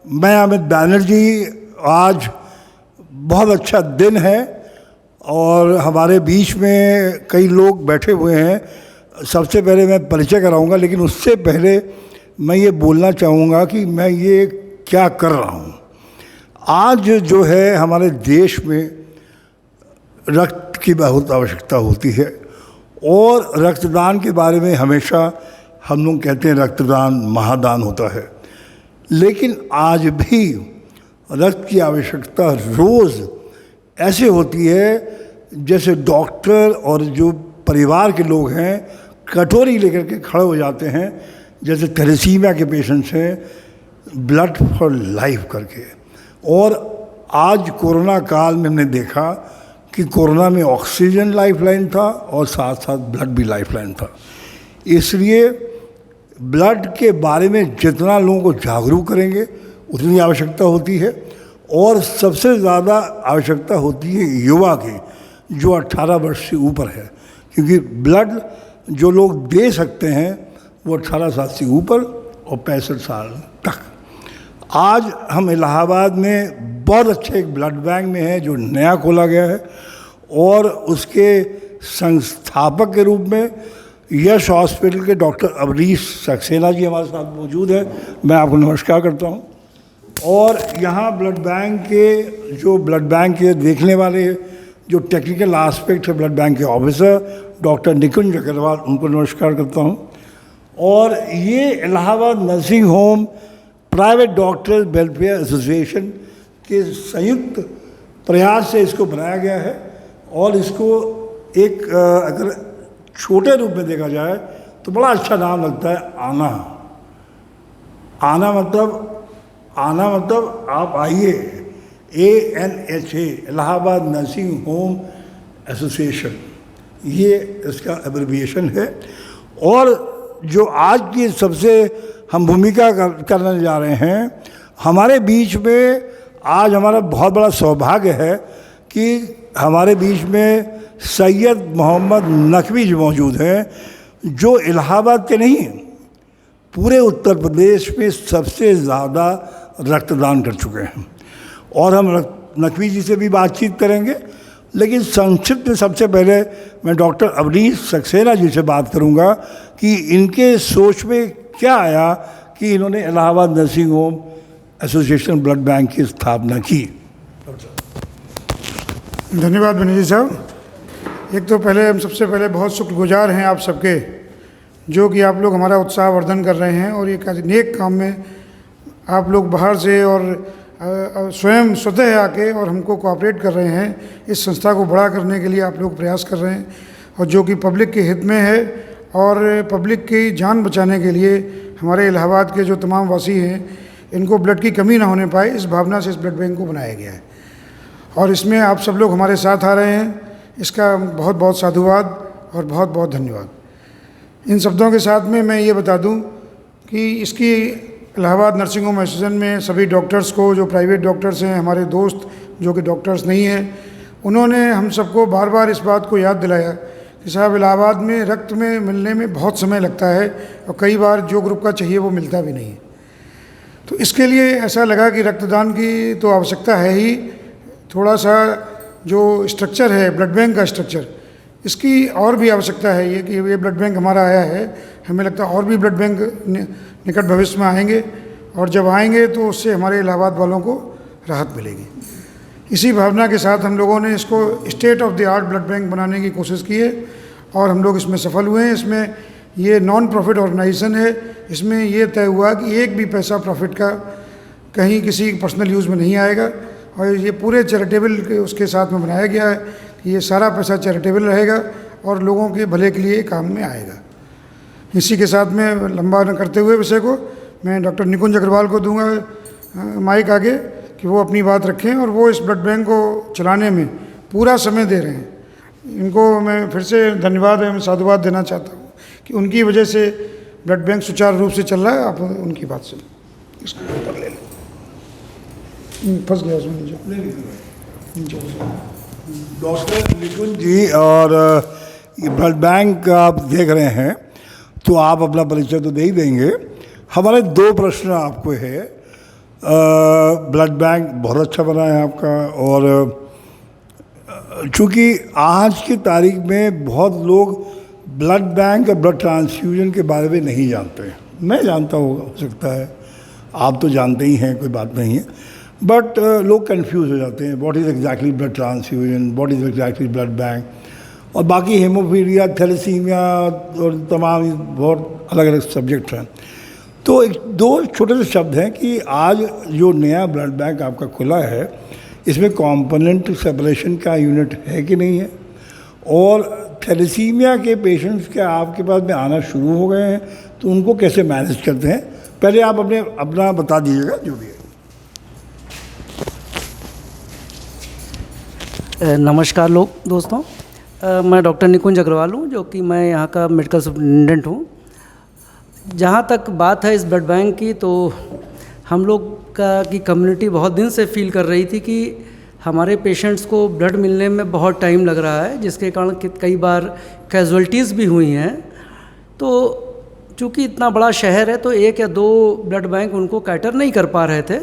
मैं अमित बैनर्जी। आज बहुत अच्छा दिन है और हमारे बीच में कई लोग बैठे हुए हैं। सबसे पहले मैं परिचय कराऊंगा, लेकिन उससे पहले मैं ये बोलना चाहूँगा कि मैं ये क्या कर रहा हूँ। आज जो है हमारे देश में रक्त की बहुत आवश्यकता होती है और रक्तदान के बारे में हमेशा हम लोग कहते हैं रक्तदान महादान होता है, लेकिन आज भी रक्त की आवश्यकता रोज़ ऐसे होती है जैसे डॉक्टर और जो परिवार के लोग हैं कटोरी लेकर के खड़े हो जाते हैं, जैसे थैलेसीमिया के पेशेंट्स हैं ब्लड फॉर लाइफ करके। और आज कोरोना काल में हमने देखा कि कोरोना में ऑक्सीजन लाइफलाइन था और साथ साथ ब्लड भी लाइफलाइन था। इसलिए ब्लड के बारे में जितना लोगों को जागरूक करेंगे उतनी आवश्यकता होती है, और सबसे ज़्यादा आवश्यकता होती है युवा की, जो 18 वर्ष से ऊपर है, क्योंकि ब्लड जो लोग दे सकते हैं वो 18 साल से ऊपर और 65 साल तक। आज हम इलाहाबाद में बहुत अच्छे एक ब्लड बैंक में है जो नया खोला गया है, और उसके संस्थापक के रूप में यश हॉस्पिटल के डॉक्टर अवनीश सक्सेना जी हमारे साथ मौजूद है। मैं आपको नमस्कार करता हूं। और यहाँ ब्लड बैंक के देखने वाले जो टेक्निकल एस्पेक्ट है ब्लड बैंक के ऑफिसर डॉक्टर निकुंज अग्रवाल, उनको नमस्कार करता हूँ। और ये Allahabad nursing home private doctors welfare association के संयुक्त प्रयास से इसको बनाया गया है, और इसको एक अगर छोटे रूप में देखा जाए तो बड़ा अच्छा नाम लगता है आना मतलब आप आइए, ANHA Allahabad nursing home association, ये इसका एब्रिविएशन है। और जो आज की सबसे हम भूमिका करने जा रहे हैं, हमारे बीच में आज हमारा बहुत बड़ा सौभाग्य है कि हमारे बीच में सैयद मोहम्मद नकवी जी मौजूद हैं, जो इलाहाबाद के नहीं पूरे उत्तर प्रदेश में सबसे ज़्यादा रक्तदान कर चुके हैं। और हम नकवी जी से भी बातचीत करेंगे, लेकिन संक्षिप्त में सबसे पहले मैं डॉक्टर अवनीश सक्सेना जी से बात करूंगा कि इनके सोच में क्या आया कि इन्होंने Allahabad nursing home association blood bank की स्थापना की। धन्यवाद बनर्जी साहब। एक तो हम सबसे पहले बहुत शुक्रगुजार हैं आप सबके, जो कि आप लोग हमारा उत्साहवर्धन कर रहे हैं और एक नेक काम में आप लोग बाहर से और स्वयं स्वतः आके और हमको कोऑपरेट कर रहे हैं। इस संस्था को बड़ा करने के लिए आप लोग प्रयास कर रहे हैं, और जो कि पब्लिक के हित में है और पब्लिक की जान बचाने के लिए हमारे इलाहाबाद के जो तमाम वासी हैं इनको ब्लड की कमी ना होने पाए, इस भावना से इस ब्लड बैंक को बनाया गया है। और इसमें आप सब लोग हमारे साथ आ रहे हैं, इसका बहुत बहुत साधुवाद और बहुत बहुत धन्यवाद। इन शब्दों के साथ में मैं ये बता दूं कि इसकी इलाहाबाद नर्सिंग होम एसोसिएशन में सभी डॉक्टर्स को, जो प्राइवेट डॉक्टर्स हैं, हमारे दोस्त जो कि डॉक्टर्स नहीं हैं, उन्होंने हम सबको बार बार इस बात को याद दिलाया कि साहब इलाहाबाद में रक्त में मिलने में बहुत समय लगता है और कई बार जो ग्रुप का चाहिए वो मिलता भी नहीं है। तो इसके लिए ऐसा लगा कि रक्तदान की तो आवश्यकता है ही, थोड़ा सा जो स्ट्रक्चर है ब्लड बैंक का स्ट्रक्चर, इसकी और भी आवश्यकता है। ये कि ये ब्लड बैंक हमारा आया है, हमें लगता है और भी ब्लड बैंक निकट भविष्य में आएंगे, और जब आएंगे तो उससे हमारे इलाहाबाद वालों को राहत मिलेगी। इसी भावना के साथ हम लोगों ने इसको state of the art blood bank बनाने की कोशिश की है, और हम लोग इसमें सफल हुए हैं। इसमें ये नॉन प्रॉफिट ऑर्गेनाइजेशन है, इसमें ये तय हुआ कि एक भी पैसा प्रॉफिट का कहीं किसी पर्सनल यूज़ में नहीं आएगा, और ये पूरे चैरिटेबल के उसके साथ में बनाया गया है कि ये सारा पैसा चैरिटेबल रहेगा और लोगों के भले के लिए काम में आएगा। इसी के साथ में लंबा न करते हुए विषय को मैं डॉक्टर निकुंज अग्रवाल को दूंगा माइक आगे कि वो अपनी बात रखें, और वो इस ब्लड बैंक को चलाने में पूरा समय दे रहे हैं। इनको मैं फिर से धन्यवाद एवं साधुवाद देना चाहता हूँ कि उनकी वजह से ब्लड बैंक सुचारू रूप से चल रहा है। आप उनकी बात सुन, इसको ऊपर ले लें, फंस गया उसमें डॉक्टर निकुंज जी। और ये ब्लड बैंक आप देख रहे हैं तो आप अपना परिचय तो दे ही देंगे। हमारे दो प्रश्न आपको है ब्लड बैंक बहुत अच्छा बना है आपका। और चूँकि आज की तारीख में बहुत लोग ब्लड बैंक और ब्लड ट्रांसफ्यूजन के बारे में नहीं जानते हैं। मैं जानता हो सकता है, आप तो जानते ही हैं, कोई बात नहीं है, बट लोग कंफ्यूज हो जाते हैं। What is exactly blood transfusion, what is exactly blood bank, और बाकी हेमोफीलिया, थैलेसीमिया और तमाम बहुत अलग अलग सब्जेक्ट हैं। तो एक दो छोटे से शब्द हैं कि आज जो नया ब्लड बैंक आपका खुला है, इसमें कॉम्पोनेंट सेपरेशन का यूनिट है कि नहीं है, और थैलेसीमिया के पेशेंट्स क्या आपके पास में आना शुरू हो गए हैं, तो उनको कैसे मैनेज करते हैं, पहले आप अपना बता दीजिएगा जो भी है। नमस्कार दोस्तों, मैं डॉक्टर निकुंज अग्रवाल हूँ, जो कि मैं यहाँ का मेडिकल सुपरिटेंडेंट हूँ। जहाँ तक बात है इस ब्लड बैंक की, तो हम लोग की कम्युनिटी बहुत दिन से फील कर रही थी कि हमारे पेशेंट्स को ब्लड मिलने में बहुत टाइम लग रहा है, जिसके कारण कई बार कैजुअल्टीज़ भी हुई हैं। तो चूँकि इतना बड़ा शहर है, तो 1 या 2 ब्लड बैंक उनको कैटर नहीं कर पा रहे थे,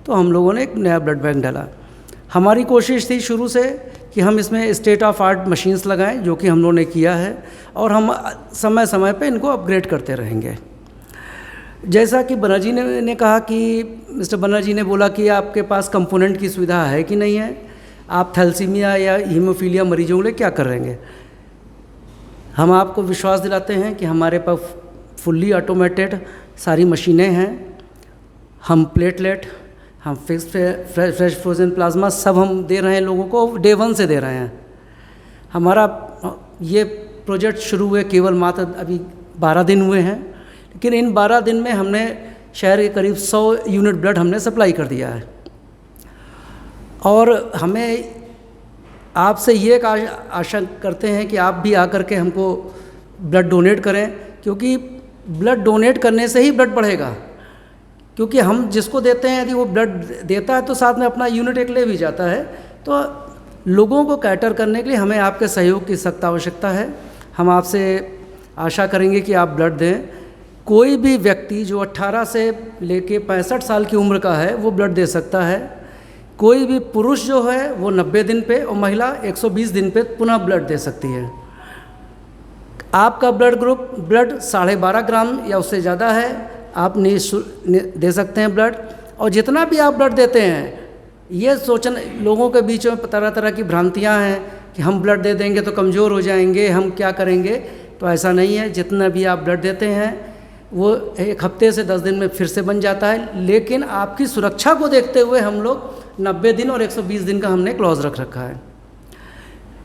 तो हम लोगों ने एक नया ब्लड बैंक डाला। हमारी कोशिश थी शुरू से कि हम इसमें स्टेट ऑफ आर्ट मशीन्स लगाएं, जो कि हम लोगों ने किया है, और हम समय समय पे इनको अपग्रेड करते रहेंगे। जैसा कि बनर्जी ने कहा कि मिस्टर बनर्जी ने बोला कि आपके पास कंपोनेंट की सुविधा है कि नहीं है, आप थैलेसीमिया या हीमोफीलिया मरीजों के लिए क्या कर रहेंगे। हम आपको विश्वास दिलाते हैं कि हमारे पास फुल्ली ऑटोमेटेड सारी मशीनें हैं। हम प्लेटलेट, हम फिक्स फ्रेश फ्रोजन प्लाज्मा सब हम दे रहे हैं लोगों को, डे 1 से दे रहे हैं। हमारा ये प्रोजेक्ट शुरू हुए केवल मात्र अभी 12 दिन हुए हैं, लेकिन इन 12 दिन में हमने शहर के करीब 100 यूनिट ब्लड हमने सप्लाई कर दिया है। और हमें आपसे ये एक आशा करते हैं कि आप भी आकर के हमको ब्लड डोनेट करें, क्योंकि ब्लड डोनेट करने से ही ब्लड बढ़ेगा। क्योंकि हम जिसको देते हैं, यदि वो ब्लड देता है तो साथ में अपना यूनिट एक ले भी जाता है। तो लोगों को कैटर करने के लिए हमें आपके सहयोग की सख्त आवश्यकता है। हम आपसे आशा करेंगे कि आप ब्लड दें। कोई भी व्यक्ति जो 18 से लेके 65 साल की उम्र का है, वो ब्लड दे सकता है। कोई भी पुरुष जो है वो 90 दिन पे, और महिला 120 दिन पे पुनः ब्लड दे सकती है। आपका ब्लड ग्रुप ब्लड 12.5 ग्राम या उससे ज़्यादा है, आप दे सकते हैं ब्लड। और जितना भी आप ब्लड देते हैं, ये लोगों के बीच में तरह तरह की भ्रांतियां हैं कि हम ब्लड दे देंगे तो कमज़ोर हो जाएंगे, हम क्या करेंगे। तो ऐसा नहीं है। जितना भी आप ब्लड देते हैं वो 1 हफ्ते से 10 दिन में फिर से बन जाता है। लेकिन आपकी सुरक्षा को देखते हुए हम लोग 90 दिन और 120 दिन का हमने क्लॉज रख रखा है।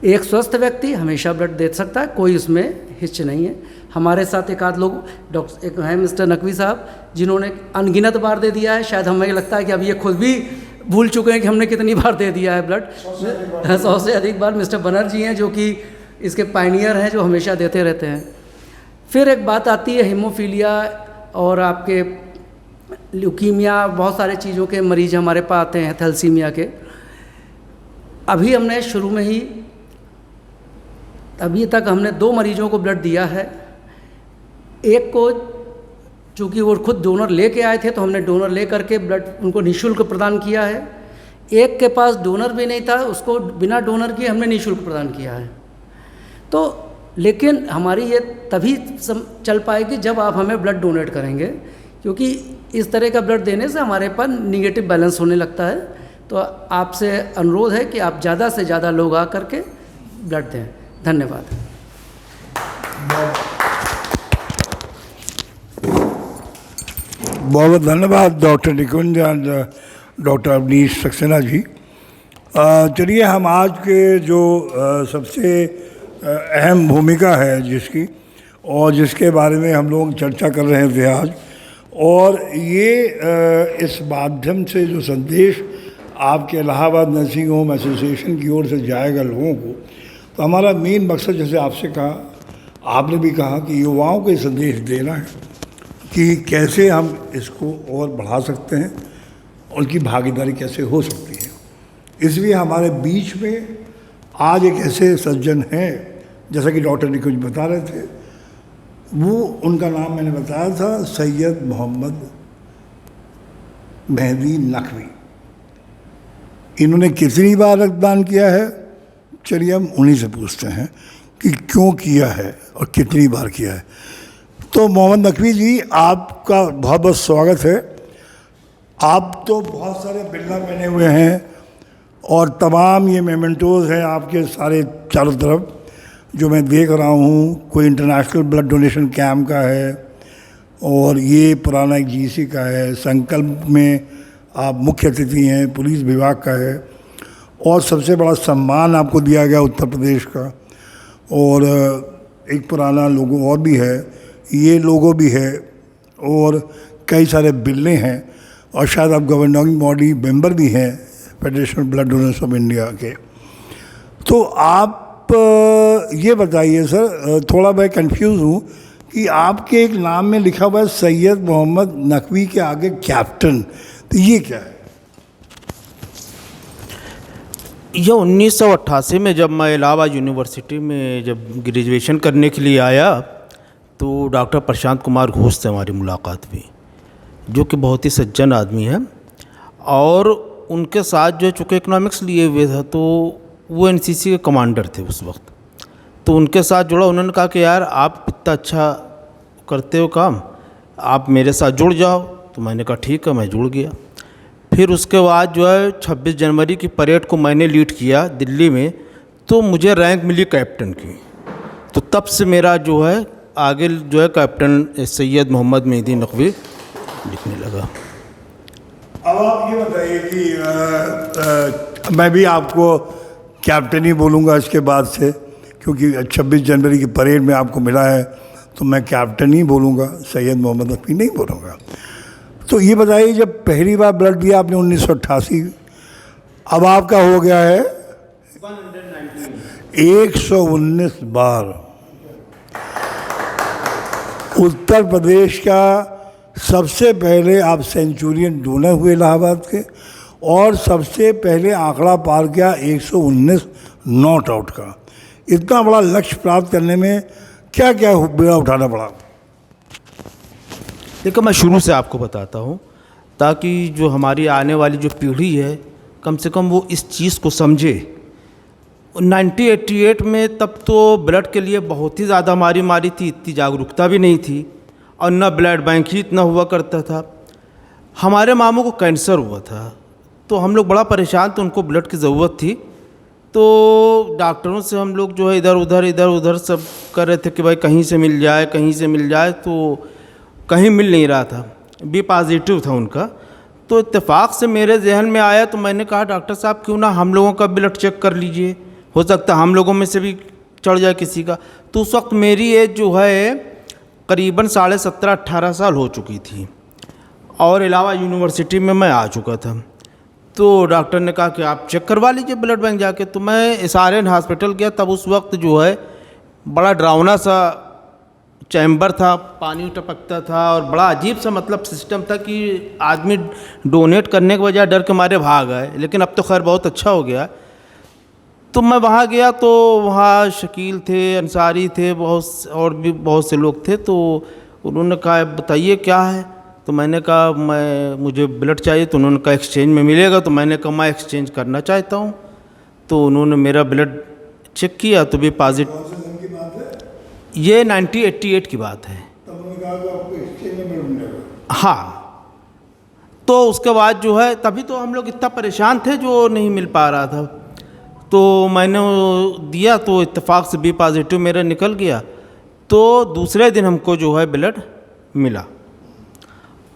एक स्वस्थ व्यक्ति हमेशा ब्लड दे सकता है, कोई उसमें हिच नहीं है। हमारे साथ एक आध लोग डॉक्टर एक हैं मिस्टर नकवी साहब, जिन्होंने अनगिनत बार दे दिया है। शायद हमें लगता है कि अब ये खुद भी भूल चुके हैं कि हमने कितनी बार दे दिया है ब्लड। 100 से अधिक बार। मिस्टर बनर्जी हैं जो कि इसके पायनियर हैं, जो हमेशा देते रहते हैं। फिर एक बात आती है हीमोफीलिया और आपके ल्यूकीमिया, बहुत सारे चीज़ों के मरीज़ हमारे पास आते हैं, थैलेसीमिया के। अभी हमने शुरू में ही अभी तक हमने 2 मरीजों को ब्लड दिया है। एक को चूँकि वो खुद डोनर लेके आए थे, तो हमने डोनर ले करके ब्लड उनको निःशुल्क प्रदान किया है। एक के पास डोनर भी नहीं था, उसको बिना डोनर किए हमने निःशुल्क प्रदान किया है। तो लेकिन हमारी ये तभी चल पाएगी जब आप हमें ब्लड डोनेट करेंगे, क्योंकि इस तरह का ब्लड देने से हमारे पास निगेटिव बैलेंस होने लगता है। तो आपसे अनुरोध है कि आप ज़्यादा से ज़्यादा लोग आ करके ब्लड दें। धन्यवाद। बहुत बहुत धन्यवाद doctor Nikunj and doctor Avnish Saxena ji. चलिए, हम आज के जो सबसे अहम भूमिका है जिसकी, और जिसके बारे में हम लोग चर्चा कर रहे थे आज, और ये इस माध्यम से जो संदेश आपके इलाहाबाद नर्सिंग होम एसोसिएशन की ओर से जाएगा लोगों को, तो हमारा मेन मकसद, जैसे आपसे कहा, आपने भी कहा, कि युवाओं को ये संदेश देना है कि कैसे हम इसको और बढ़ा सकते हैं, उनकी भागीदारी कैसे हो सकती है। इसलिए हमारे बीच में आज एक ऐसे सज्जन हैं, जैसा कि डॉक्टर निकुंज बता रहे थे, वो उनका नाम मैंने बताया था, सैयद मोहम्मद मेहदी नकवी। इन्होंने कितनी बार रक्तदान किया है? चलिए हम उन्हीं से पूछते हैं कि क्यों किया है और कितनी बार किया है। तो मोहम्मद नकवी जी, आपका बहुत बहुत स्वागत है। आप तो बहुत सारे बिरला पहने हुए हैं और तमाम ये मेमेंटोज़ हैं आपके सारे चारों तरफ जो मैं देख रहा हूँ। कोई इंटरनेशनल ब्लड डोनेशन कैंप का है और ये पुराना एक जीसी का है। संकल्प में आप मुख्य अतिथि हैं, पुलिस विभाग का है और सबसे बड़ा सम्मान आपको दिया गया उत्तर प्रदेश का। और एक पुराना लोगो और भी है, ये लोगो भी है और कई सारे बिल्ले हैं और शायद आप गवर्निंग बॉडी मेंबर भी हैं federation blood donors of India के। तो आप ये बताइए सर, थोड़ा मैं कंफ्यूज हूँ कि आपके एक नाम में लिखा हुआ है सैयद मोहम्मद नकवी के आगे कैप्टन, तो ये क्या है? यह 1988 में जब मैं इलाहाबाद यूनिवर्सिटी में जब ग्रेजुएशन करने के लिए आया तो डॉक्टर प्रशांत कुमार घोष से हमारी मुलाकात हुई, जो कि बहुत ही सज्जन आदमी हैं। और उनके साथ जो चूँकि इकोनॉमिक्स लिए हुए था तो वो एनसीसी के कमांडर थे उस वक्त, तो उनके साथ जुड़ा। उन्होंने कहा कि यार आप इतना अच्छा करते हो काम, आप मेरे साथ जुड़ जाओ। तो मैंने कहा ठीक है, मैं जुड़ गया। फिर उसके बाद जो है 26 जनवरी की परेड को मैंने लीड किया दिल्ली में, तो मुझे रैंक मिली कैप्टन की। तो तब से मेरा जो है आगे जो है कैप्टन सैयद मोहम्मद मेहदी नकवी लिखने लगा। अब आप ये बताइए कि मैं भी आपको कैप्टन ही बोलूँगा इसके बाद से, क्योंकि 26 जनवरी की परेड में आपको मिला है तो मैं कैप्टन ही बोलूँगा, सैयद मोहम्मद नकवी नहीं बोलूँगा। तो ये बताइए, जब पहली बार ब्लड दिया आपने 1988, अब आपका हो गया है 119 बार। उत्तर प्रदेश का सबसे पहले आप सेंचुरियन डोनर हुए इलाहाबाद के और सबसे पहले आंकड़ा पार किया 119 नॉट आउट का। इतना बड़ा लक्ष्य प्राप्त करने में क्या क्या बेड़ा उठाना पड़ा? देखो, मैं शुरू से आपको बताता हूँ ताकि जो हमारी आने वाली जो पीढ़ी है कम से कम वो इस चीज़ को समझे। 1988 में तब तो ब्लड के लिए बहुत ही ज़्यादा मारी थी, इतनी जागरूकता भी नहीं थी और न ब्लड बैंक ही इतना हुआ करता था। हमारे मामू को कैंसर हुआ था तो हम लोग बड़ा परेशान थे, उनको ब्लड की ज़रूरत थी। तो डॉक्टरों से हम लोग जो है इधर उधर सब कर रहे थे कि भाई कहीं से मिल जाए, तो कहीं मिल नहीं रहा था। बी पॉजिटिव था उनका। तो इत्तेफाक से मेरे जहन में आया तो मैंने कहा डॉक्टर साहब क्यों ना हम लोगों का ब्लड चेक कर लीजिए, हो सकता है हम लोगों में से भी चढ़ जाए किसी का। तो उस वक्त मेरी एज जो है करीबन 17.5-18 साल हो चुकी थी और इलाहाबाद यूनिवर्सिटी में मैं आ चुका था। तो डॉक्टर ने कहा कि आप चेक करवा लीजिए ब्लड बैंक जाके। तो मैं SRN हॉस्पिटल गया। तब उस वक्त जो है बड़ा डरावना सा चैम्बर था, पानी टपकता था और बड़ा अजीब सा मतलब सिस्टम था कि आदमी डोनेट करने के बजाय डर के मारे भाग आए। लेकिन अब तो खैर बहुत अच्छा हो गया। तो मैं वहाँ गया तो वहाँ शकील थे, अंसारी थे, और भी बहुत से लोग थे। तो उन्होंने कहा बताइए क्या है। तो मैंने कहा मुझे ब्लड चाहिए। तो उन्होंने कहा एक्सचेंज में मिलेगा। तो मैंने कहा मैं एक्सचेंज करना चाहता हूँ। तो उन्होंने मेरा ब्लड चेक किया तो भी पॉजिटिव। ये 1988 की बात है। तब उन्होंने कहा कि आपको एक्सचेंज में मिलेगा। हाँ, तो उसके बाद जो है तभी तो हम लोग इतना परेशान थे जो नहीं मिल पा रहा था। तो मैंने दिया तो इत्तेफाक से बी पॉजिटिव मेरा निकल गया। तो दूसरे दिन हमको जो है ब्लड मिला।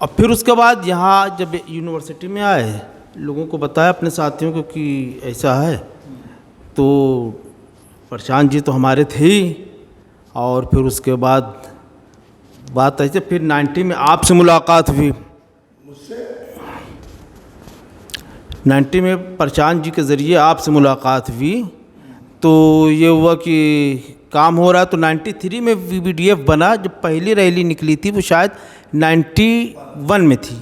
और फिर उसके बाद यहाँ जब यूनिवर्सिटी में आए, लोगों को बताया अपने साथियों को कि ऐसा है। तो प्रशांत जी तो हमारे थे ही। और फिर उसके बाद बात ऐसे फिर 90 में आपसे मुलाकात हुई। 90 में प्रशांत जी के ज़रिए आपसे मुलाकात हुई। तो ये हुआ कि काम हो रहा। तो 93 में VBDF बना। जब पहली रैली निकली थी वो शायद 91 में थी,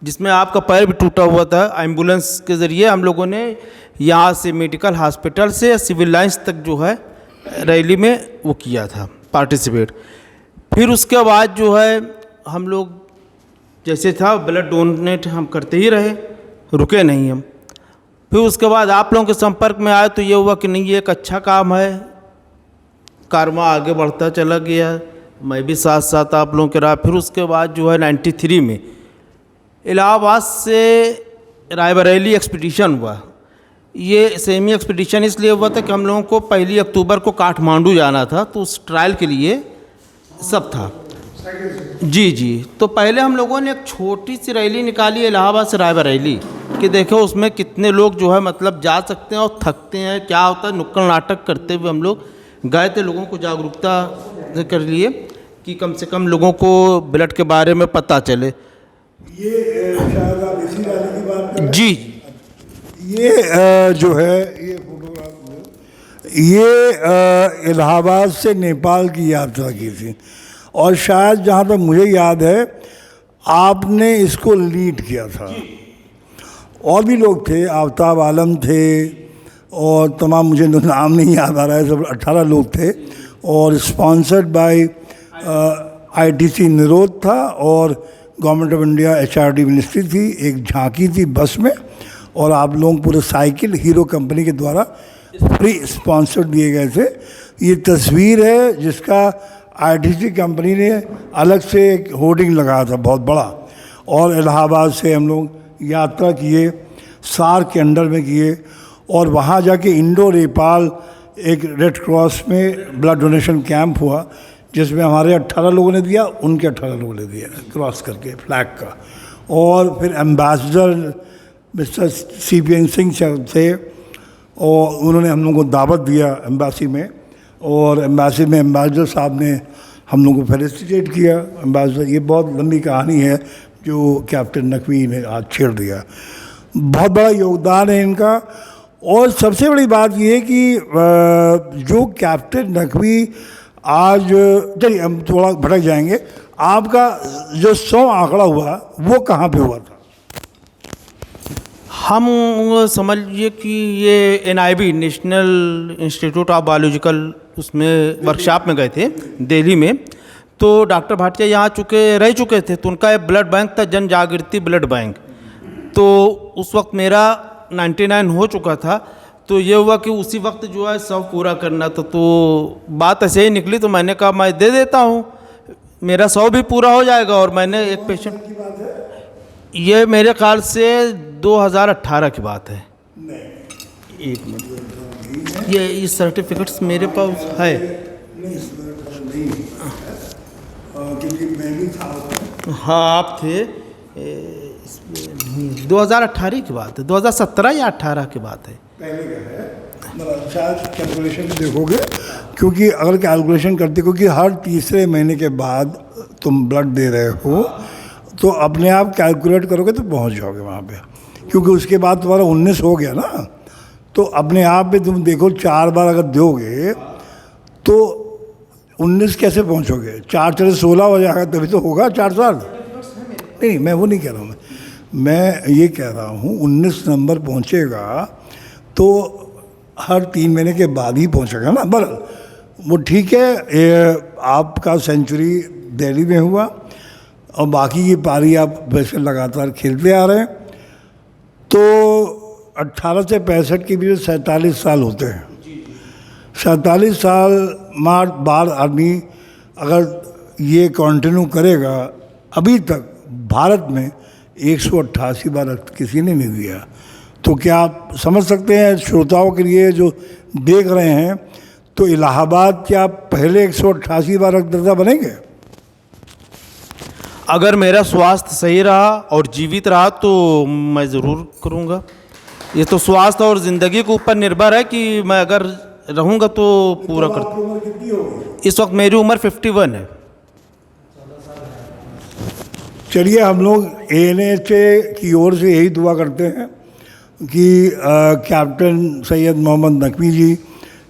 जिसमें आपका पैर भी टूटा हुआ था। एम्बुलेंस के ज़रिए हम लोगों ने यहाँ से मेडिकल हॉस्पिटल से सिविल लाइंस तक जो है रैली में वो किया था पार्टिसिपेट। फिर उसके बाद जो है हम लोग जैसे था ब्लड डोनेट हम करते ही रहे, रुके नहीं हम। फिर उसके बाद आप लोगों के संपर्क में आए तो ये हुआ कि नहीं, ये एक अच्छा काम है, कारवा आगे बढ़ता चला गया, मैं भी साथ साथ आप लोगों के रहा। फिर उसके बाद जो है 93 में इलाहाबाद से रायबरेली एक्सपीडिशन हुआ। ये सेमी एक्सपीडिशन इसलिए हुआ था कि हम लोगों को 1 अक्टूबर को काठमांडू जाना था, तो उस ट्रायल के लिए सब था। जी जी। तो पहले हम लोगों ने एक छोटी सी रैली निकाली इलाहाबाद से रायबरेली कि देखो उसमें कितने लोग जो है मतलब जा सकते हैं और थकते हैं, क्या होता है। नुक्कड़ नाटक करते हुए हम लोग गए थे, लोगों को जागरूकता कर लिए कि कम से कम लोगों को ब्लड के बारे में पता चले। ये शायद आप इसी रैली की बात कर रहे हैं? जी। ये जो है ये फोटोग्राफ, ये इलाहाबाद से नेपाल की यात्रा की थी और शायद जहाँ तक मुझे याद है आपने इसको लीड किया था। और भी लोग थे, आफ्ताब आलम थे और तमाम, मुझे नाम नहीं याद आ रहा है, सब 18 लोग थे और स्पॉन्सर्ड बाय ITC निरोध था और government of India HRD ministry थी। एक झांकी थी बस में और आप लोग पूरे साइकिल हीरो कंपनी के द्वारा फ्री स्पॉन्सर दिए गए थे। ये तस्वीर है जिसका ITC कंपनी ने अलग से एक होर्डिंग लगाया था बहुत बड़ा, और इलाहाबाद से हम लोग यात्रा किए, सार्क के अंडर में किए और वहाँ जाके इंडो नेपाल एक रेड क्रॉस में ब्लड डोनेशन कैंप हुआ जिसमें हमारे 18 लोगों ने दिया, उनके 18 लोगों ने दिया क्रॉस करके फ्लैग का। और फिर एम्बेसडर मिस्टर CPN सिंह थे और उन्होंने हम लोगों को दावत दिया एम्बासी में, और एम्बासी में एम्बेसडर साहब ने हम लोगों को फेलिसिटेट किया। एम्बेसडर, ये बहुत लंबी कहानी है जो कैप्टन नकवी ने आज छेड़ दिया। बहुत बड़ा योगदान है इनका। और सबसे बड़ी बात ये है कि जो कैप्टन नकवी आज, चलिए हम थोड़ा भटक जाएंगे, आपका जो 100 आंकड़ा हुआ वो कहाँ पे हुआ था? हम समझिए कि ये NIB national institute of biological उसमें वर्कशॉप में गए थे दिल्ली में। तो डॉक्टर भाटिया यहाँ रह चुके थे, तो उनका एक ब्लड बैंक था, जन जागृति ब्लड बैंक। तो उस वक्त मेरा 99 हो चुका था, तो ये हुआ कि उसी वक्त जो है सब पूरा करना था। तो बात ऐसे ही निकली, तो मैंने कहा मैं दे देता हूँ, मेरा 100 भी पूरा हो जाएगा। और मैंने एक पेशेंट, ये मेरे ख्याल से 2018 की बात है। एक मिनट, ये सर्टिफिकेट्स मेरे पास है। हाँ आप थे, 2018 की बात है, 2017 या 18 की बात है। पहले का है, मतलब शायद कैलकुलेशन देखोगे, क्योंकि अगर कैलकुलेशन करते, क्योंकि हर तीसरे महीने के बाद तुम ब्लड दे रहे हो तो अपने आप कैलकुलेट करोगे तो पहुंच जाओगे वहाँ पे, क्योंकि उसके बाद तुम्हारा 19 हो गया ना, तो अपने आप में तुम देखो 4 बार अगर दोगे तो 19 कैसे पहुँचोगे? 4 4 16 हो जाएगा, तभी तो होगा 4 साल। नहीं, मैं वो नहीं कह रहा हूँ, मैं ये कह रहा हूँ 19 नंबर पहुँचेगा तो हर 3 महीने के बाद ही पहुँचेगा ना। बरं वो ठीक है, आपका सेंचुरी दिल्ली में हुआ और बाकी की पारी आप वैसे लगातार खेलते आ रहे हैं। तो 18 से 65 के बीच 47 साल होते हैं। 47 साल बाद आदमी अगर ये कंटिन्यू करेगा, अभी तक भारत में 188 बार किसी ने नहीं दिया। तो क्या आप समझ सकते हैं श्रोताओं के लिए जो देख रहे हैं, तो इलाहाबाद क्या पहले 188 बार रक्तदाता बनेंगे? अगर मेरा स्वास्थ्य सही रहा और जीवित रहा तो मैं ज़रूर करूँगा। ये तो स्वास्थ्य और ज़िंदगी के ऊपर निर्भर है कि मैं अगर रहूँगा तो पूरा कर। उम्र कितनी होगी? इस वक्त मेरी उम्र 51 है। चलिए, हम लोग ANHA की ओर से यही दुआ करते हैं कि कैप्टन सैयद मोहम्मद नकवी जी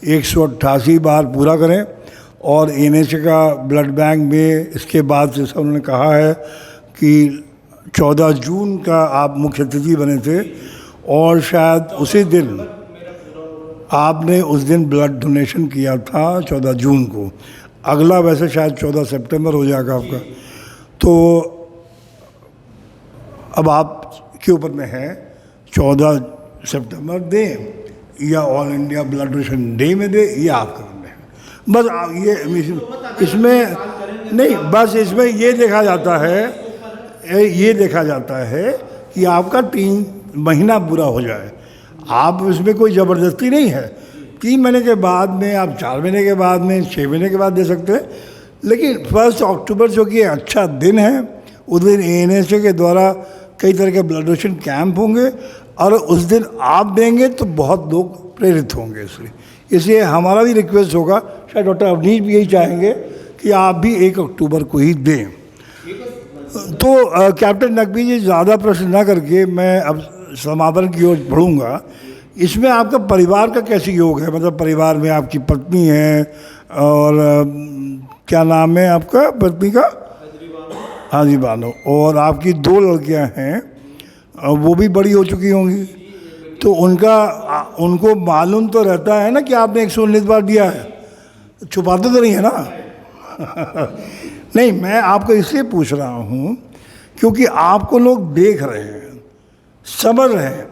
188 बार पूरा करें। और ANHA का ब्लड बैंक में इसके बाद जैसा उन्होंने कहा है कि 14 जून का आप मुख्य अतिथि बने थे और शायद उसी दिन आपने उस दिन ब्लड डोनेशन किया था 14 जून को। अगला वैसे शायद 14 सितंबर हो जाएगा आपका। तो अब आपके ऊपर में है 14 सितंबर दें या all India blood donation day में दे, ये आपके ऊपर में है। बस ये इसमें नहीं, बस इसमें ये देखा जाता है कि आपका 3 महीना पूरा हो जाए। आप इसमें कोई ज़बरदस्ती नहीं है, 3 महीने के बाद में, आप 4 महीने के बाद में, 6 महीने के बाद दे सकते हैं। लेकिन 1 अक्टूबर जो कि अच्छा दिन है, उस दिन ANSA के द्वारा कई तरह के ब्लड डोनेशन कैंप होंगे और उस दिन आप देंगे तो बहुत लोग प्रेरित होंगे। इसलिए हमारा भी रिक्वेस्ट होगा, शायद डॉक्टर अवनीश भी यही चाहेंगे कि आप भी 1 अक्टूबर को ही दें। तो कैप्टन नकवी जी, ज़्यादा प्रश्न ना करके मैं अब समापन की ओर बढ़ूँगा। इसमें आपका परिवार का कैसे योग है? मतलब परिवार में आपकी पत्नी है और क्या नाम है आपका पत्नी का? हाँ जी, बानो। और आपकी 2 लड़कियां हैं, वो भी बड़ी हो चुकी होंगी, तो उनको मालूम तो रहता है ना कि आपने 119 बार दिया है, छुपाते तो नहीं है ना? नहीं, मैं आपको इसलिए पूछ रहा हूँ क्योंकि आपको लोग देख रहे हैं, समझ रहे हैं।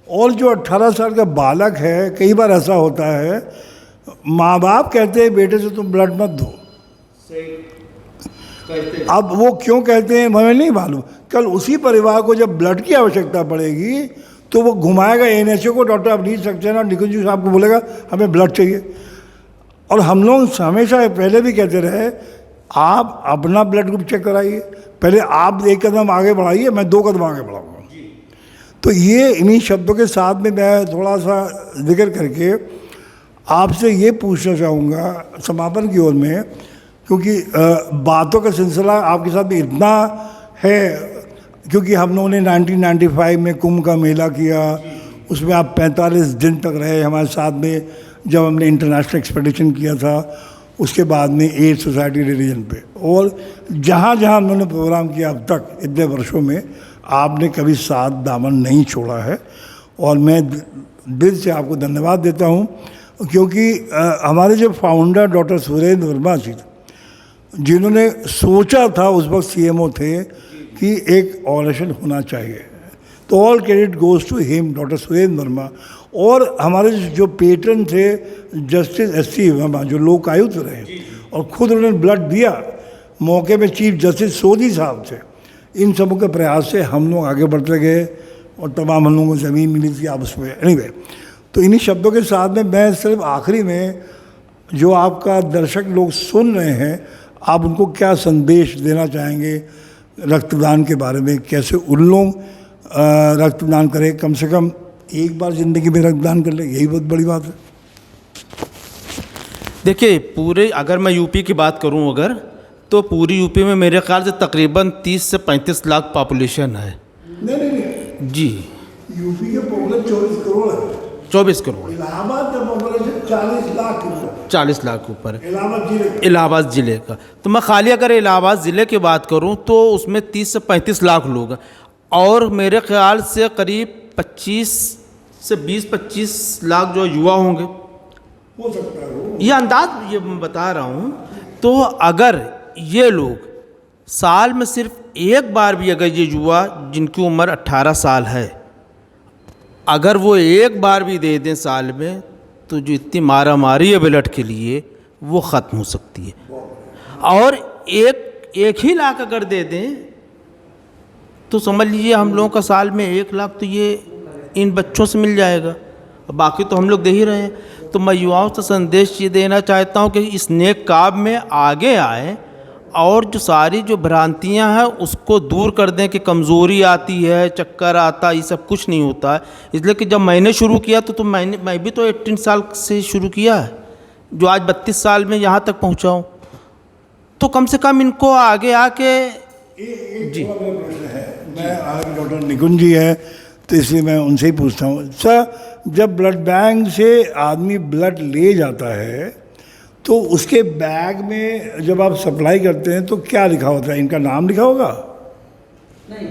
और जो 18 साल का बालक है, कई बार ऐसा होता है, माँ बाप कहते हैं बेटे से तुम ब्लड मत दो। अब वो क्यों कहते हैं हमें नहीं मालूम। कल उसी परिवार को जब ब्लड की आवश्यकता पड़ेगी तो वो घुमाएगा ANSA को, डॉक्टर अवनीश सक्सेना और निकुंज साहब को बोलेगा हमें ब्लड चाहिए। और हम लोग हमेशा पहले भी कहते रहे, आप अपना ब्लड ग्रुप चेक कराइए, पहले आप 1 कदम आगे बढ़ाइए, मैं 2 कदम आगे बढ़ाऊँगा। तो ये इन्हीं शब्दों के साथ में मैं थोड़ा सा जिक्र करके आपसे ये पूछना चाहूँगा समापन की ओर में, क्योंकि बातों का सिलसिला आपके साथ में इतना है, क्योंकि हम लोगों ने 1995 में कुंभ का मेला किया, उसमें आप 45 दिन तक रहे हमारे साथ में, जब हमने इंटरनेशनल एक्सपेडिशन किया था, उसके बाद में एड सोसाइटी रिलीजन पे, और जहाँ जहाँ हम लोगों ने प्रोग्राम किया अब तक इतने वर्षों में, आपने कभी साथ दामन नहीं छोड़ा है। और मैं दिल से आपको धन्यवाद देता हूँ, क्योंकि हमारे जो फाउंडर डॉक्टर सुरेंद्र वर्मा जी, जिन्होंने सोचा था, उस वक्त CMO थे कि एक ऑर्गेनाइजेशन होना चाहिए, तो all credit goes to him, doctor Surendra Varma. और हमारे जो पेट्रन थे जस्टिस SC वर्मा, जो लोकायुक्त रहे और ख़ुद उन्होंने ब्लड दिया, मौके में चीफ जस्टिस सोधी साहब थे। इन सबों के प्रयास से हम लोग आगे बढ़ते गए और तमाम हम लोगों को ज़मीन मिली थी आप उसमें। एनीवे, तो इन्हीं शब्दों के साथ में मैं सिर्फ आखिरी में, जो आपका दर्शक लोग सुन रहे हैं, आप उनको क्या संदेश देना चाहेंगे रक्तदान के बारे में? कैसे उन लोग रक्तदान करें, कम से कम एक बार ज़िंदगी में रक्तदान कर ले, यही बहुत बड़ी बात है। देखिए, पूरे अगर मैं यूपी की बात करूं अगर, तो पूरी यूपी में मेरे ख्याल से तकरीबन 30 से 35 लाख पॉपुलेशन है। नहीं जी, यूपी के पॉपुलेशन 24 करोड़ है। 24 करोड़। इलाहाबाद का पॉपुलेशन 40 लाख ऊपर, 40 लाख ऊपर है इलाहाबाद ज़िले का। तो मैं खाली अगर इलाहाबाद ज़िले की बात करूं तो उसमें 30 से 35 लाख लोग हैं, और मेरे ख्याल से करीब 25 से 20-25 लाख जो युवा होंगे, हो सकता है। ये अंदाज ये मैं बता रहा हूँ। तो अगर ये लोग साल में सिर्फ एक बार भी, अगर ये युवा जिनकी उम्र 18 साल है, अगर वो एक बार भी दे दें साल में, तो जो इतनी मारा मारी है ब्लड के लिए, वो ख़त्म हो सकती है। और एक ही लाख अगर दे दें तो समझ लीजिए हम लोगों का साल में 1 लाख तो ये इन बच्चों से मिल जाएगा, बाकी तो हम लोग दे ही रहे हैं। तो मैं युवाओं से संदेश ये देना चाहता हूँ कि इस नेक काम में आगे आए, और जो सारी जो भ्रांतियाँ हैं उसको दूर कर दें कि कमज़ोरी आती है, चक्कर आता, ये सब कुछ नहीं होता है। इसलिए कि जब मैंने शुरू किया तो मैं भी तो 18 साल से शुरू किया है, जो आज 32 साल में यहाँ तक पहुँचा हूँ। तो कम से कम इनको आगे आके जी प्रश्न है। मैं डॉक्टर निकुंज जी है, तो इसलिए मैं उनसे ही पूछता हूँ। सर, जब ब्लड बैंक से आदमी ब्लड ले जाता है तो उसके बैग में जब आप सप्लाई करते हैं तो क्या लिखा होता है? इनका नाम लिखा होगा? नहीं,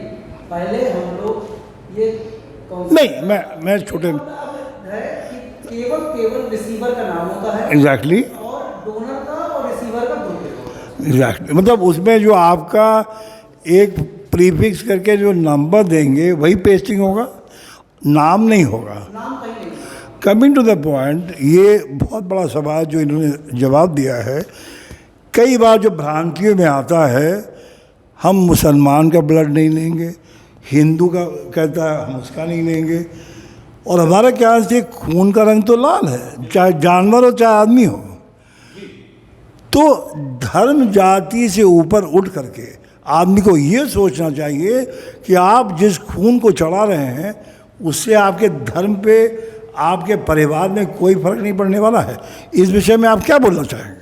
पहले हम लोग ये नहीं, मैं छोटे है कि केवल रिसीवर का नाम होता है। एग्जैक्टली। और डोनर का और रिसीवर का ग्रुप होता है। एग्जैक्टली, मतलब उसमें जो आपका एक प्रीफिक्स करके जो नंबर देंगे वही पेस्टिंग होगा, नाम नहीं होगा। कमिंग टू द पॉइंट, ये बहुत बड़ा सवाल जो इन्होंने जवाब दिया है। कई बार जो भ्रांतियों में आता है, हम मुसलमान का ब्लड नहीं लेंगे, हिंदू का कहता है हम उसका नहीं लेंगे, और हमारा ख्याल से खून का रंग तो लाल है, चाहे जानवर हो चाहे आदमी हो। तो धर्म जाति से ऊपर उठ करके आदमी को ये सोचना चाहिए कि आप जिस खून को चढ़ा रहे हैं उससे आपके धर्म पे, आपके परिवार में कोई फर्क नहीं पड़ने वाला है। इस विषय में आप क्या बोलना चाहेंगे?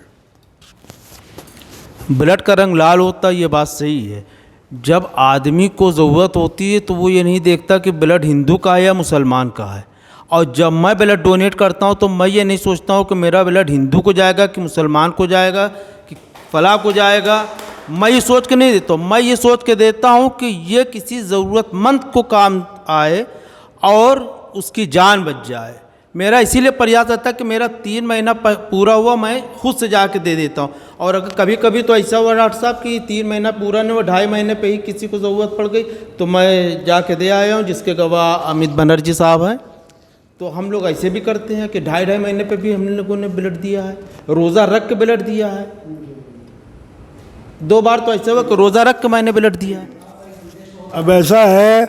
ब्लड का रंग लाल होता है, ये बात सही है। जब आदमी को ज़रूरत होती है तो वो ये नहीं देखता कि ब्लड हिंदू का है या मुसलमान का है। और जब मैं ब्लड डोनेट करता हूँ तो मैं ये नहीं सोचता हूँ कि मेरा ब्लड हिंदू को जाएगा कि मुसलमान को जाएगा कि फलां को जाएगा। मैं ये सोच के नहीं देता हूँ, मैं ये सोच के देता हूँ कि ये किसी ज़रूरतमंद को काम आए और उसकी जान बच जाए। मेरा इसीलिए प्रयास रहता है कि मेरा 3 महीना पूरा हुआ मैं खुद से जाके दे देता हूँ। और अगर कभी कभी तो ऐसा हुआ डॉक्टर साहब कि 3 महीना पूरा नहीं हुआ, 2.5 महीने पे ही किसी को ज़रूरत पड़ गई तो मैं जाके दे आया हूँ, जिसके गवाह अमित बनर्जी साहब हैं। तो हम लोग ऐसे भी करते हैं कि 2.5 महीने पे भी हम लोगों ने ब्लड दिया है, रोज़ा रख के ब्लड दिया है। 2 बार तो ऐसा हुआ कि रोज़ा रख के मैंने ब्लड दिया है। अब ऐसा है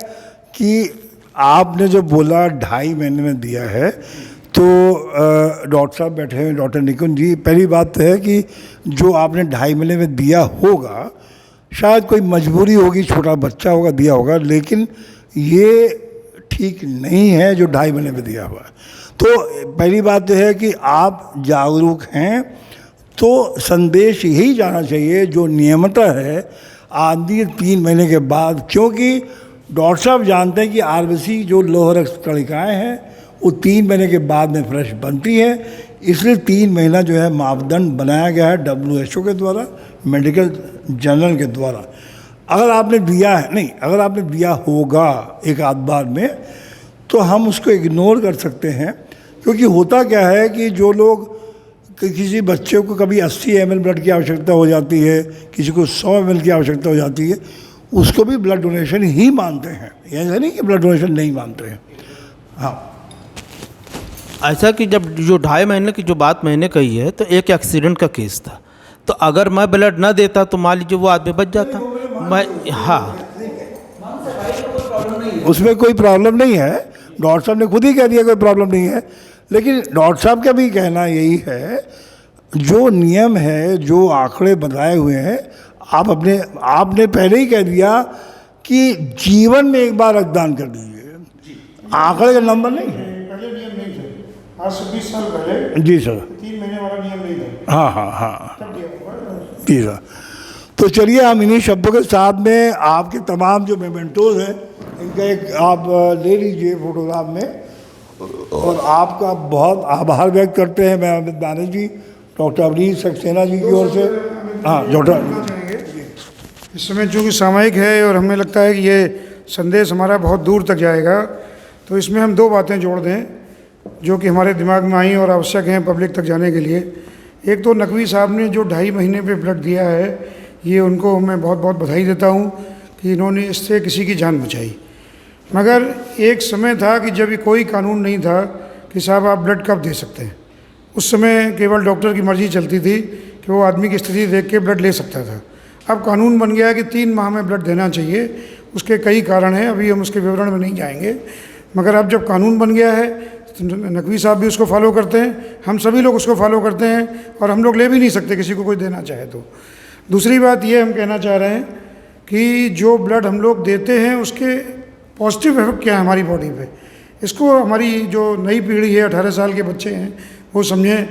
कि आपने जो बोला 2.5 महीने में दिया है, तो डॉक्टर साहब बैठे हैं, डॉक्टर निकुंज जी, पहली बात तो है कि जो आपने 2.5 महीने में दिया होगा, शायद कोई मजबूरी होगी, छोटा बच्चा होगा दिया होगा, लेकिन ये ठीक नहीं है जो 2.5 महीने में दिया हुआ। तो पहली बात तो है कि आप जागरूक हैं, तो संदेश यही जाना चाहिए जो नियमतः है आदि 3 महीने के बाद, क्योंकि डॉक्टर साहब जानते हैं कि आरबीसी जो लोह रक्त कणिकाएँ हैं वो 3 महीने के बाद में फ्रेश बनती है, इसलिए 3 महीना जो है मापदंड बनाया गया है WHO के द्वारा, मेडिकल जर्नल के द्वारा। अगर आपने दिया है नहीं, अगर आपने दिया होगा एक आध बार में, तो हम उसको इग्नोर कर सकते हैं। क्योंकि होता क्या है कि जो लोग किसी बच्चे को कभी 80 ml ब्लड की आवश्यकता हो जाती है, किसी को 100 ml की आवश्यकता हो जाती है, उसको भी ब्लड डोनेशन ही मानते हैं, ऐसा नहीं कि ब्लड डोनेशन नहीं मानते हैं। हाँ, ऐसा कि जब जो 2.5 महीने की जो बात मैंने कही है, तो एक एक्सीडेंट का केस था, तो अगर मैं ब्लड न देता तो मान लीजिए वो आदमी बच जाता। मैं हाँ, उसमें कोई प्रॉब्लम नहीं है, डॉक्टर साहब ने खुद ही कह दिया कोई प्रॉब्लम नहीं है। लेकिन डॉक्टर साहब का भी कहना यही है, जो नियम है, जो आंकड़े बताए हुए हैं, आपने पहले ही कह दिया कि जीवन में एक बार रक्तदान कर दीजिए, आंकड़े का नंबर नहीं है। पहले नियम नहीं थे, आज से 20 साल पहले जी सर, 3 महीने वाला नियम नहीं था। हाँ जी सर। तो चलिए हम इन्हीं शब्दों के साथ में आपके तमाम जो मेमेंटोज हैं इनका एक आप ले लीजिए फोटोग्राफ में, और आपका बहुत आभार व्यक्त करते हैं मैं अमित बनर्जी, डॉक्टर अवनीश सक्सेना जी की ओर से। हाँ डॉक्टर, इस समय चूँकि सामयिक है और हमें लगता है कि ये संदेश हमारा बहुत दूर तक जाएगा, तो इसमें हम 2 बातें जोड़ दें जो कि हमारे दिमाग में आई और आवश्यक हैं पब्लिक तक जाने के लिए। एक तो नकवी साहब ने जो 2.5 महीने पे ब्लड दिया है, ये उनको मैं बहुत बहुत बधाई देता हूँ कि इन्होंने इससे किसी की जान बचाई। मगर एक समय था कि जब ये कोई कानून नहीं था कि साहब आप ब्लड कब दे सकते हैं। उस समय केवल डॉक्टर की मर्ज़ी चलती थी कि वो आदमी की स्थिति देख के ब्लड ले सकता था। अब कानून बन गया है कि 3 माह में ब्लड देना चाहिए। उसके कई कारण हैं, अभी हम उसके विवरण में नहीं जाएंगे, मगर अब जब कानून बन गया है तो नकवी साहब भी उसको फॉलो करते हैं, हम सभी लोग उसको फॉलो करते हैं, और हम लोग ले भी नहीं सकते किसी को कोई देना चाहे तो। दूसरी बात ये हम कहना चाह रहे हैं कि जो ब्लड हम लोग देते हैं उसके पॉजिटिव इफेक्ट क्या है हमारी बॉडी पे, इसको हमारी जो नई पीढ़ी है, 18 साल के बच्चे हैं, वो समझें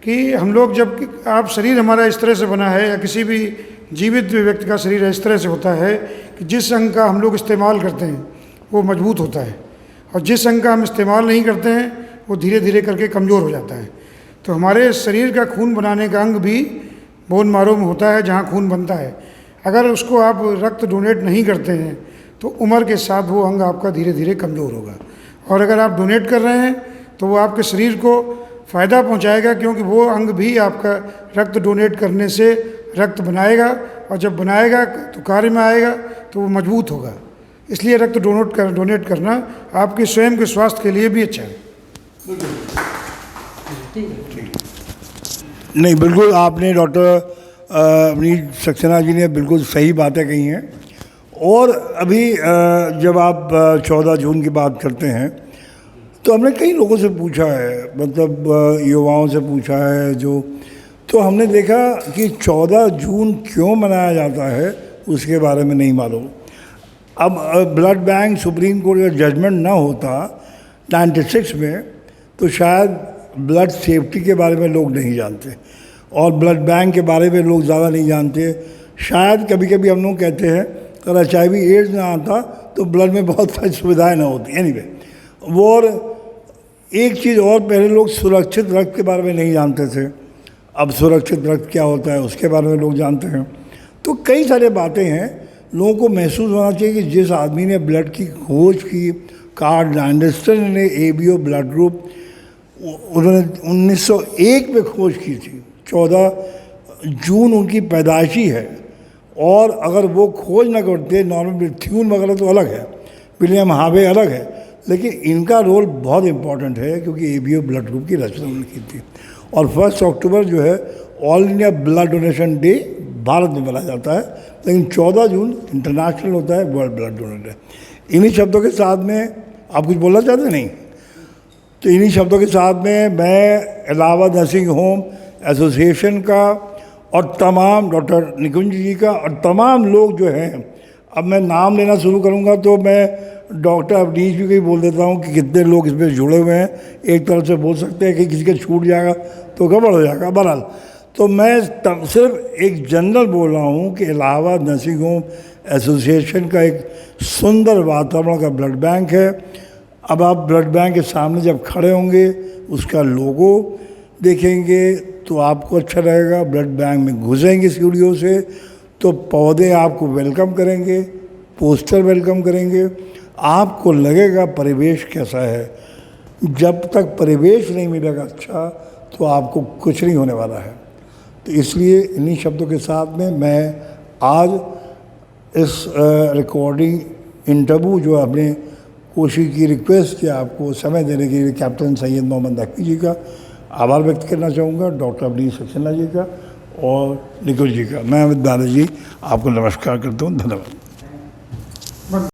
कि हम लोग जब आप शरीर हमारा इस तरह से बना है, या किसी भी जीवित व्यक्ति का शरीर इस तरह से होता है कि जिस अंग का हम लोग इस्तेमाल करते हैं वो मजबूत होता है, और जिस अंग का हम इस्तेमाल नहीं करते हैं वो धीरे धीरे करके कमज़ोर हो जाता है। तो हमारे शरीर का खून बनाने का अंग भी बोन मारो में होता है, जहाँ खून बनता है। अगर उसको आप रक्त डोनेट नहीं करते हैं तो उम्र के साथ वो अंग आपका धीरे धीरे कमज़ोर होगा, और अगर आप डोनेट कर रहे हैं तो वो आपके शरीर को फ़ायदा पहुंचाएगा, क्योंकि वो अंग भी आपका रक्त डोनेट करने से रक्त बनाएगा, और जब बनाएगा तो कार्य में आएगा, तो वो मजबूत होगा। इसलिए रक्त डोनेट करना आपके स्वयं के स्वास्थ्य के लिए भी अच्छा है। नहीं, बिल्कुल आपने डॉक्टर अवनीश सक्सेना जी ने बिल्कुल सही बातें कही हैं। और अभी जब आप 14 जून की बात करते हैं तो हमने कई लोगों से पूछा है, मतलब युवाओं से पूछा है तो हमने देखा कि 14 जून क्यों मनाया जाता है उसके बारे में नहीं मालूम। अब ब्लड बैंक सुप्रीम कोर्ट का जजमेंट ना होता 96 में तो शायद ब्लड सेफ्टी के बारे में लोग नहीं जानते और ब्लड बैंक के बारे में लोग ज़्यादा नहीं जानते। शायद कभी कभी हम लोग कहते हैं अगर HIV एड्स ना आता तो ब्लड में बहुत सारी सुविधाएं ना होती। एनीवे, वो और एक चीज़ और, पहले लोग सुरक्षित रक्त के बारे में नहीं जानते थे, अब सुरक्षित रक्त क्या होता है उसके बारे में लोग जानते हैं। तो कई सारे बातें हैं, लोगों को महसूस होना चाहिए कि जिस आदमी ने ब्लड की खोज की, कार्ल लैंडस्टर ने ABO ब्लड ग्रुप उन्होंने 1901 में खोज की थी, 14 जून उनकी पैदाइशी है। और अगर वो खोज ना करते, नॉर्मन थ्यून वगैरह तो अलग है, विलियम हार्वे अलग है, लेकिन इनका रोल बहुत इम्पॉर्टेंट है क्योंकि ABO ब्लड ग्रुप की रचना उन्होंने की थी। और 1 अक्टूबर जो है all India blood donation day Bharat में मनाया जाता है, लेकिन 14 जून इंटरनेशनल होता है वर्ल्ड ब्लड डोनेशन डे। इन्हीं शब्दों के साथ में आप कुछ बोलना चाहते नहीं? तो इन्हीं शब्दों के साथ में मैं इलाहाबाद नर्सिंग होम एसोसिएशन का और तमाम डॉक्टर निकुंज जी का और तमाम लोग जो हैं, अब मैं नाम लेना शुरू करूंगा तो मैं डॉक्टर अवनीश जी को ही बोल देता हूं कि कितने लोग इसमें जुड़े हुए हैं। एक तरफ से बोल सकते हैं कि किसी का छूट जाएगा तो गड़बड़ हो जाएगा। बहरहाल तो मैं सिर्फ एक जनरल बोल रहा हूं कि इलाहाबाद नर्सिंग होम एसोसिएशन का एक सुंदर वातावरण का ब्लड बैंक है। अब आप ब्लड बैंक के सामने जब खड़े होंगे, उसका लोगो देखेंगे तो आपको अच्छा लगेगा। ब्लड बैंक में घुसेंगे सीढ़ियों से तो पौधे आपको वेलकम करेंगे, पोस्टर वेलकम करेंगे, आपको लगेगा परिवेश कैसा है। जब तक परिवेश नहीं मिलेगा अच्छा तो आपको कुछ नहीं होने वाला है। तो इसलिए इन्हीं शब्दों के साथ में मैं आज इस रिकॉर्डिंग इंटरव्यू जो आपने कोशिश की, रिक्वेस्ट किया आपको समय देने के लिए कैप्टन सैयद मोहम्मद नकवी जी का आभार व्यक्त करना चाहूँगा, डॉक्टर अवनीश सक्सेना जी का और निकुंज जी का। मैं अमित बाला जी आपको नमस्कार करता हूँ। धन्यवाद।